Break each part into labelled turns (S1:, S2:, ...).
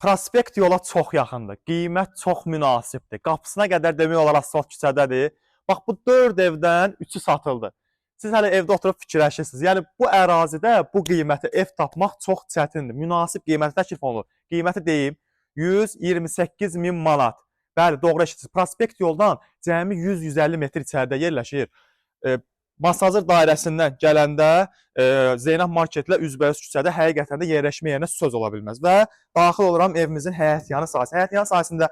S1: Prospekt yola çox yaxındır. Qiymət çox münasibdir. Qapısına qədər demək olar asfalt küçədədir. Bax bu 4 evdən 3-ü satıldı. Siz hələ evdə oturub fikirləşirsiniz. Yəni bu ərazidə bu qiymətə ev tapmaq çox çətindir. Münasib qiymətə təklif olunur. Qiyməti deyim, 128 min manat. Bəli, doğru eşitsiz. Prospekt yoldan cəmi 100-150 metr içəridə yerləşir. Masazır dairəsindən gələndə Zeynəb marketlə üzbəüz küçədə həqiqətən də yerləşmə yerinə söz ola bilməz. Və daxil oluram evimizin həyətyanı sahəsinə. Həyətyanı sahəsində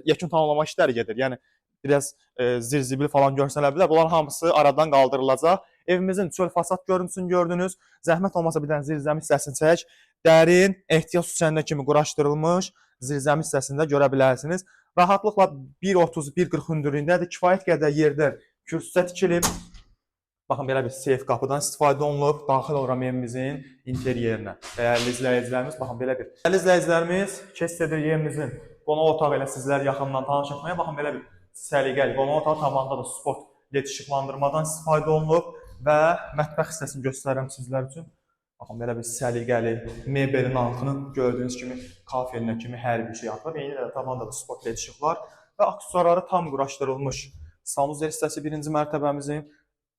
S1: yekun tamamlama işləri gedir. Yəni biraz zirzibil falan görsələ bilər. Bunların hamısı aradan qaldırılacaq. Evimizin çöl fasad görüntüsünü gördünüz. Zəhmət olmasa bir dənə zirzəmi hissəsini çək. Dərin, ehtiyac süçəndə kimi quraşdırılmış zirzəmi hissəsində görə bilərsiniz. Rahatlıqla 1.30-1.40 hündürlüyündədir. Kifayət qədər yerdə kürsüsə tikilib. Baxın, belə bir seyf qapıdan istifadə olunub. Daxil oluram evimizin interyerinə. Dəyərli izləyicilərimiz, baxın, belə bir. Dəyərli izləyicilərimiz, keç edir evimizin qonaq otağı ilə sizləri yaxından tanış etməyə. Baxın, belə bir səliqəli qonaq otağı tamamında da spot led işıqlandırmadan istifadə olunub və mətbəx hissəsini göstərirəm sizlər üçün. Baxın, belə bir səliqəli mebelin altını gördüyünüz kimi kafelinə kimi hər bir şey atılıb. Eyni də tamamında da spot led işıqlar və aksesuarları tam quraşdırılmış. Sanuzel hissəsi birinci mərtəbəmizin.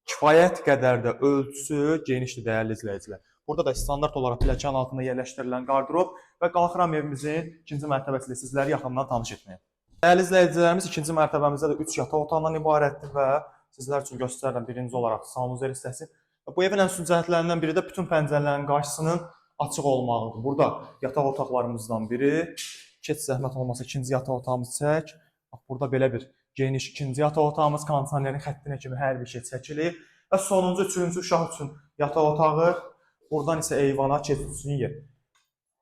S1: Kifayət qədər də ölçüsü genişdir, dəyərli izləyicilər. Burada da standart olaraq pilləkən altında yerləşdirilən qardırob və qalxıram evimizin ikinci mərtəbəsində sizləri yaxından tanış etməyə. Dəyərli izləyicilərimiz, ikinci mərtəbəmizdə də 3 yataq otağından ibarətdir və sizlər üçün göstərirəm birinci olaraq sanuzel hissəsi. Bu evin ən üstün cəhətlərindən biri də bütün pəncərələrin qarşısının açıq olmağıdır. Burada yataq otaqlarımızdan biri. Keç zəhmət olmasa ikinci yataq otağımızı çək. Burada belə bir geniş ikinci yataq otağımız, kondisionerin xəttinə kimi hər bir şey çəkilir. Və sonuncu, üçüncü uşaq üçün yataq otağı, buradan isə eyvana keçid yer.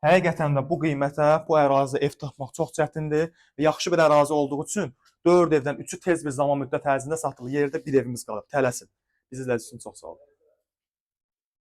S1: Həqiqətən də bu qiymətə, bu ərazidə ev tapmaq çox çətindir və yaxşı bir ərazi olduğu üçün 4 evdən 3-ü tez bir zaman müddət ərzində satılır. Yerdə bir evimiz qalıb. Tələsin. Bizi izlədiyiniz üçün çox sağ olun.